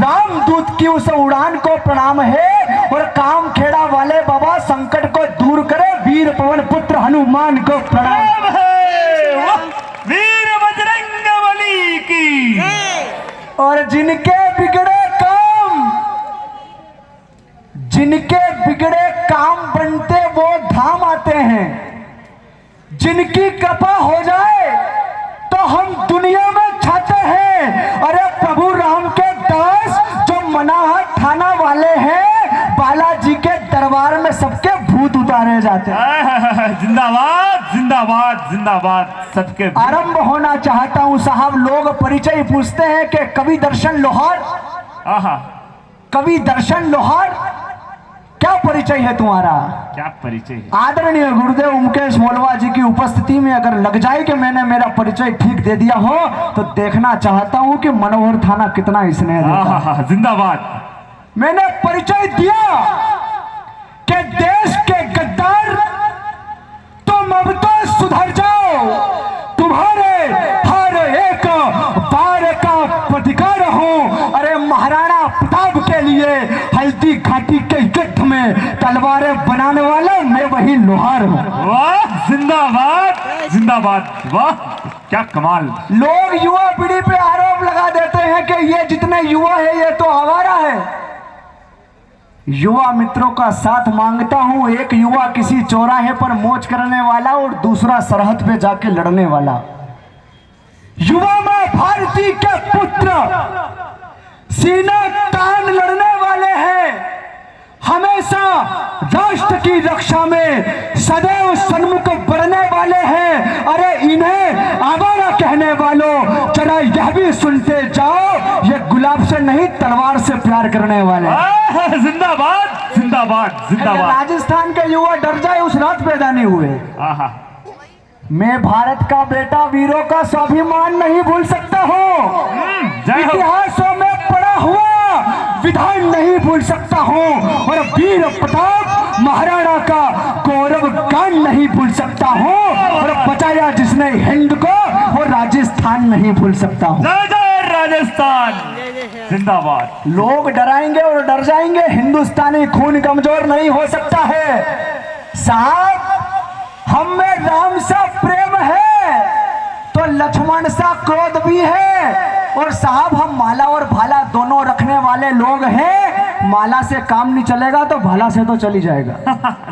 रामदूत की उस उड़ान को प्रणाम है और काम खेड़ा वाले बाबा संकट को दूर करे वीर पवन पुत्र हनुमान को प्रणाम है। वीर बजरंगबली की। और जिनके बिगड़े काम बनते वो धाम आते हैं, जिनकी कृपा हो जाए तो हम दुनिया में छाते हैं। अरे प्रभु राम के दास जो मनाहट थाना वाले हैं, बालाजी के दरबार में सबके भूत उतारे जाते हैं। जिंदाबाद जिंदाबाद जिंदाबाद सबके। आरंभ होना चाहता हूं साहब। लोग परिचय पूछते हैं कि कवि दर्शन लोहार, कवि दर्शन लोहार क्या परिचय है तुम्हारा? क्या परिचय है? आदरणीय गुरुदेव उमकेश मोलवा जी की उपस्थिति में अगर लग जाए कि मैंने मेरा परिचय ठीक दे दिया हो तो देखना चाहता हूं कि मनोहर थाना कितना स्नेह देता है। जिंदाबाद। मैंने परिचय दिया कि देश के गद्दार तुम अब तो सुधर जाओ, तुम्हारे हर एक बार का प्रतिकार हूं। अरे महाराणा प्रताप के लिए हल्दी घाटी के युद्ध में तलवारें बनाने वाला मैं वही लोहार हूं। वाह जिंदाबाद जिंदाबाद। वाह क्या कमाल। लोग युवा पीढ़ी पे आरोप लगा देते हैं कि ये जितने युवा है ये तो आवारा है। युवा मित्रों का साथ मांगता हूं। एक युवा किसी चौराहे पर मौज करने वाला और दूसरा सरहद पे जाके लड़ने वाला। युवा मां भारती के पुत्र सीना तान लड़ने वाले हैं, हमेशा राष्ट्र की रक्षा में सदैव सन्मुख बढ़ने वाले हैं। अरे इन्हें आवारा कहने वालों जरा यह भी सुनते जाओ, ये गुलाब से नहीं तलवार से प्यार करने वाले। जिंदाबाद जिंदाबाद जिंदाबाद। राजस्थान के युवा डर जाए उस रात पैदा नहीं हुए। मैं भारत का बेटा वीरों का स्वाभिमान नहीं भूल सकता हूँ। इतिहासों में पड़ा हुआ विधान नहीं भूल सकता हूँ और वीर प्रताप महाराणा का गौरव गान नहीं भूल सकता हूँ और बचाया जिसने हिंद को वो राजस्थान नहीं भूल सकता हूँ। राजस्थान जिंदाबाद। लोग डराएंगे और डर जाएंगे, हिंदुस्तानी खून कमजोर नहीं हो सकता है साहब। हम में राम सा प्रेम है तो लक्ष्मण सा क्रोध भी है। और साहब हम माला और भाला दोनों रखने वाले लोग हैं। माला से काम नहीं चलेगा तो भाला से तो चली जाएगा।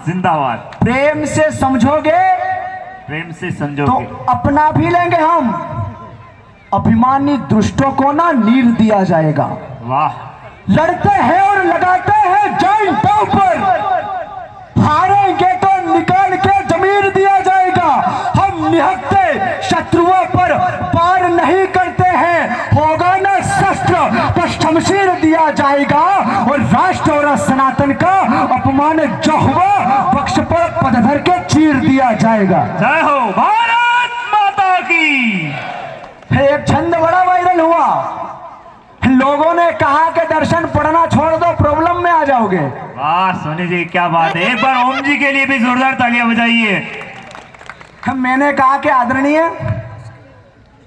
जिंदाबाद। प्रेम से समझोगे, प्रेम से समझोगे तो अपना भी लेंगे हम। अभिमानी दुष्टों को ना नीर दिया जाएगा। वाह। लड़ते हैं और लगाते हैं जान दांव पर, हारेंगे तो निकाल के जमीन दिया जाएगा। हम निहत्ते शत्रुओं पर पार नहीं करते हैं, होगा ना शस्त्र तो शमशीर दिया जाएगा। और राष्ट्र और सनातन का अपमान जो हुआ पक्ष पर पदधर के चीर दिया जाएगा। जय हो भारत माता की। एक छंद बड़ा वायरल हुआ, लोगों ने कहा कि दर्शन पढ़ना छोड़ दो प्रॉब्लम में आ जाओगे। वाह सोनी जी क्या बात है। एक बार ओम जी के लिए भी जोरदार तालियां बजाइए। मैंने कहा कि आदरणीय,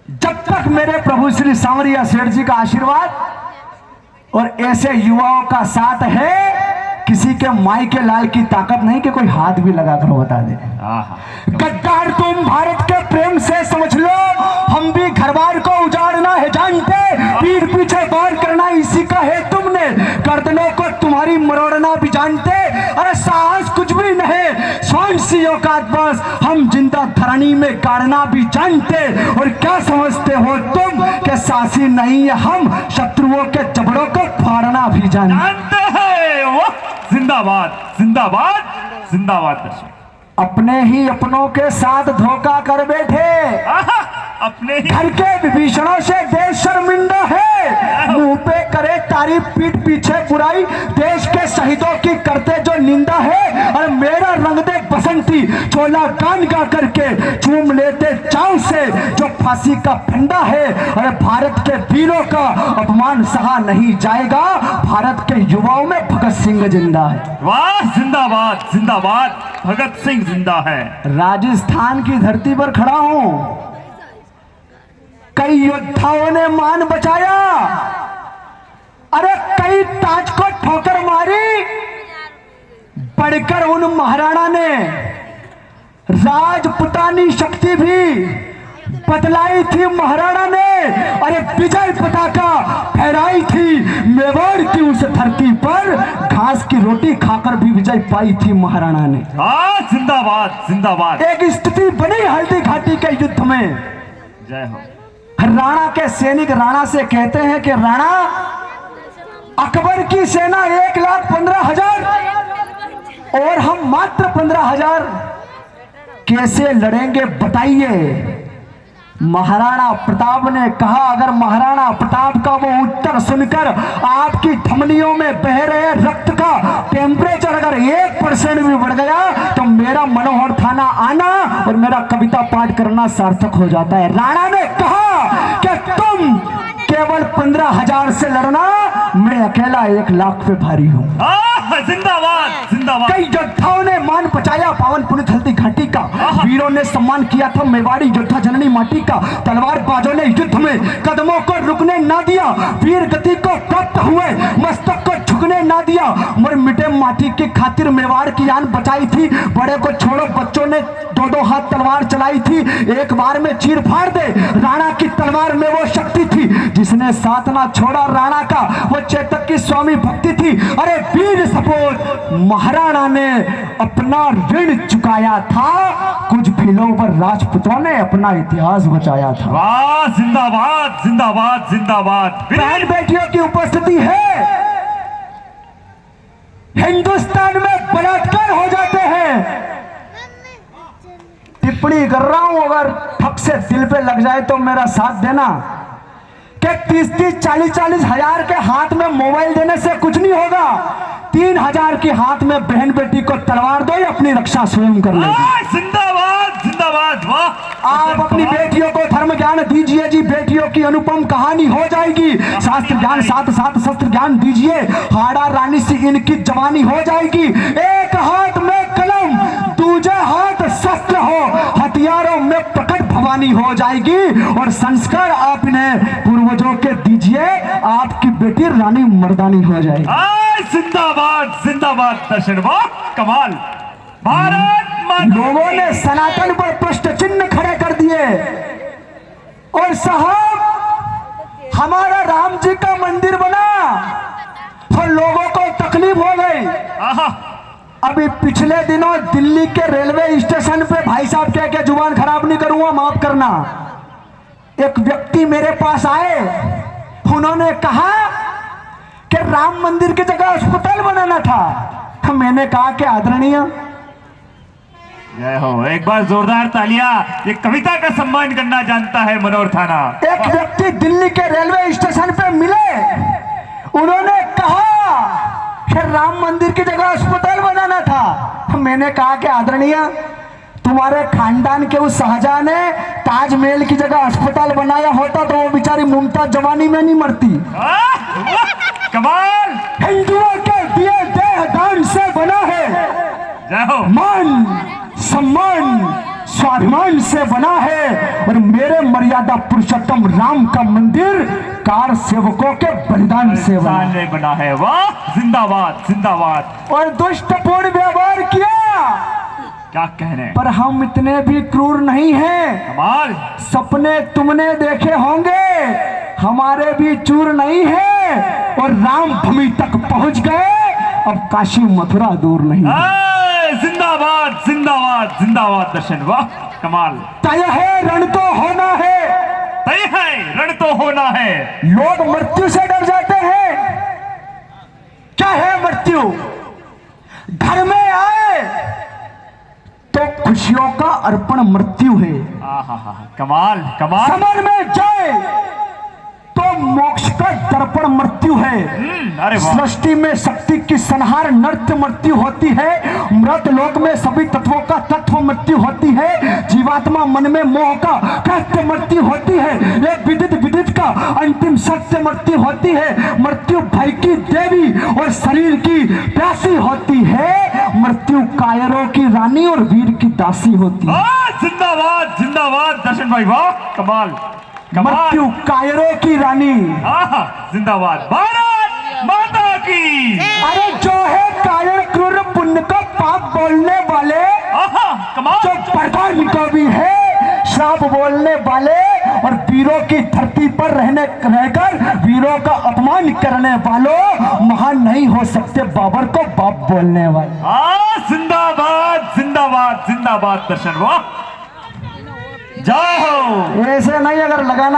जब तक मेरे प्रभु श्री सांवरिया सेठ जी का आशीर्वाद और ऐसे युवाओं का साथ है, किसी के माई के लाल की ताकत नहीं कि कोई हाथ भी लगा कर बता दे। गद्दार तुम भारत के प्रेम से समझ लो, हम भी घर बार को उजाड़ना है जानते, पीठ पीछे बार करना इसी का है तुमने, गर्दनों को तुम्हारी मरोड़ना भी जानते। अरे साहस कुछ भी नहीं, स्वयं सी औकात बस हम जिंदा धरनी में गाड़ना भी जानते। और क्या समझते हो तुम कि सासी नहीं है हम, शत्रुओं के जबड़ों को फाड़ना भी जानते हैं। जिंदाबाद जिंदाबाद जिंदाबाद। अपने ही अपनों के साथ धोखा कर बैठे, अपने ही घर के विभीषणों से देश शर्मिंदा है। मुंह पे करे तारीफ पीठ पीछे बुराई, देश के शहीदों की करते जो निंदा है। और मेरा रंग दे बसंती चोला गान गा करके चूम लेते चाव से जो फांसी का फंडा है। अरे भारत के वीरों का अपमान सहा नहीं जाएगा, भारत के युवाओं में भगत सिंह जिंदा है। वाह जिंदाबाद जिंदाबाद, भगत सिंह जिंदा है। राजस्थान की धरती पर खड़ा हूं, कई योद्धाओं ने मान बचाया। अरे कई ताज को ठोकर मारी, बढ़कर उन महाराणा ने राजपुतानी शक्ति भी बदलाई थी। महाराणा ने अरे विजय पताका फहराई थी मेवाड़ की उस धरती पर, घास की रोटी खाकर भी विजय पाई थी महाराणा ने। हाँ, जिंदाबाद जिंदाबाद। एक स्थिति बनी हल्दी घाटी के युद्ध में। जय हो। राणा के सैनिक राणा से कहते हैं कि राणा, अकबर की सेना 1,15,000 और हम मात्र 15,000, कैसे लड़ेंगे बताइए। महाराणा प्रताप ने कहा, अगर महाराणा प्रताप का वो उत्तर सुनकर आपकी धमनियों में बह रहे रक्त का टेम्परेचर अगर 1% भी बढ़ गया तो मेरा मनोहर थाना आना और मेरा कविता पाठ करना सार्थक हो जाता है। राणा ने कहा कि तुम केवल 15,000 से लड़ना, मैं अकेला 1,00,000 पे भारी हूँ। जिंदाबाद जिंदाबाद। कई योद्धाओं ने मान बचाया पावन पुनित हल्दी घाटी का, वीरों ने सम्मान किया था मेवाड़ी योद्धा जननी माटी का, तलवार बाजों ने युद्ध में कदमों को रुकने ना दिया, वीर गति को प्राप्त हुए मस्तक को झुकने ना दिया, मर मिटे माटी की खातिर मेवाड़ की जान बचाई थी। बड़े को छोड़ो बच्चों ने 2-2 हाथ तलवार चलाई थी, एक बार में चीर फाड़ दे। राणा की तलवार में वो शक्ति थी जिसने साथ ना छोड़ा राणा का, वो चेतक की स्वामी भक्ति थी। अरे वीर सपूत महाराणा ने अपना ऋण चुकाया था, कुछ भीलों पर राजपूतों ने अपना इतिहास बचाया था। वाह, जिंदाबाद जिंदाबाद जिंदाबाद। बहन बेटियों की उपस्थिति है, हिंदुस्तान में बलात्कार हो जाते हैं। टिप्पणी कर रहा हूं, अगर ठक से दिल पे लग जाए तो मेरा साथ देना कि 30-30, 40-40 हजार के हाथ में मोबाइल देने से कुछ नहीं होगा। 3,000 के हाथ में बहन बेटी को तलवार दो, अपनी रक्षा स्वयं कर लेगी। जिंदाबाद जिंदाबाद। वाह, आप अपनी बेटियों को धर्म ज्ञान दीजिए जी, बेटियों की अनुपम कहानी हो जाएगी। शास्त्र ज्ञान साथ साथ शस्त्र ज्ञान दीजिए, हाड़ा रानी से इनकी जवानी हो जाएगी। एक हाथ में कलम, दूसरे हाथ शस्त्र हो, हथियारों में प्रकट भवानी हो जाएगी। और संस्कार आप इन्हें पूर्वजों के दीजिए, आपकी बेटी रानी मर्दानी हो जाएगी। जिंदाबाद जिंदाबाद। दर्शन, वाह, कमाल। भारत लोगों ने सनातन पर प्रश्न चिन्ह खड़े कर दिए। और साहब, हमारा राम जी का मंदिर बना तो लोगों को तकलीफ हो गई। अभी पिछले दिनों दिल्ली के रेलवे स्टेशन पे, भाई साहब क्या क्या जुबान खराब नहीं करूंगा, माफ करना, एक व्यक्ति मेरे पास आए, उन्होंने कहा कि राम मंदिर की जगह अस्पताल बनाना था। तो मैंने कहा कि आदरणीय, जय हो। एक बार जोरदार तालियां। ये कविता का सम्मान करना जानता है मनोहर थाना। एक व्यक्ति दिल्ली के रेलवे स्टेशन पे मिले, उन्होंने कहा कि राम मंदिर की जगह अस्पताल बनाना था। मैंने कहा कि आदरणीय, तुम्हारे खानदान के उस शाहजहां ने ताजमहल की जगह अस्पताल बनाया होता तो वो बेचारी मुमताज जवानी में नहीं मरती। कमाल। हिंदुओं के दिए देह दान से बना है, जय हो। मान सम्मान स्वाभिमान से बना है। और मेरे मर्यादा पुरुषोत्तम राम का मंदिर कार सेवकों के बलिदान से बना है। वाह, जिंदाबाद जिंदाबाद। और दुष्टपूर्ण व्यवहार किया, क्या कहने, पर हम इतने भी क्रूर नहीं हैं। कमाल। सपने तुमने देखे होंगे, हमारे भी चूर नहीं है। और राम भूमि तक पहुंच गए, अब काशी मथुरा दूर नहीं। जिंदाबाद जिंदाबाद जिंदाबाद। दर्शन, वाह, कमाल। तय है रण तो होना है, तय है रण तो होना है। लोग मृत्यु से डर जाते हैं। क्या है मृत्यु? घर में आए तो खुशियों का अर्पण मृत्यु है। कमाल कमाल। समर में जाए तो मोक्ष का दर्पण मृत्यु है। अरे वाह। सृष्टि में शक्ति की संहार नृत्य मृत्यु होती है। मृत लोक में सभी तत्वों का तत्व मृत्यु होती है। जीवात्मा मन में मोह का कृत्य मृत्यु होती है। ये विदित विदित का अंतिम सत्य मृत्यु होती है। मृत्यु भय की देवी और शरीर की प्यासी होती है। मृत्यु कायरों की रानी और वीर की दासी होती है। जिंदाबाद जिंदाबाद। दर्शन भाई, वाह, कमाल। मृत्यु कायरों की रानी। जिंदाबाद। भारत माता पुण्य को पाप बोलने वाले आहा, कमाल। जो प्रधान कवि है, श्राप बोलने वाले और वीरों की धरती पर रहकर वीरों का अपमान करने वालों महान नहीं हो सकते बाबर को बाप बोलने वाले। जिंदाबाद जिंदाबाद जिंदाबाद दर्शन वाह, जय हो। ऐसे नहीं अगर लगाना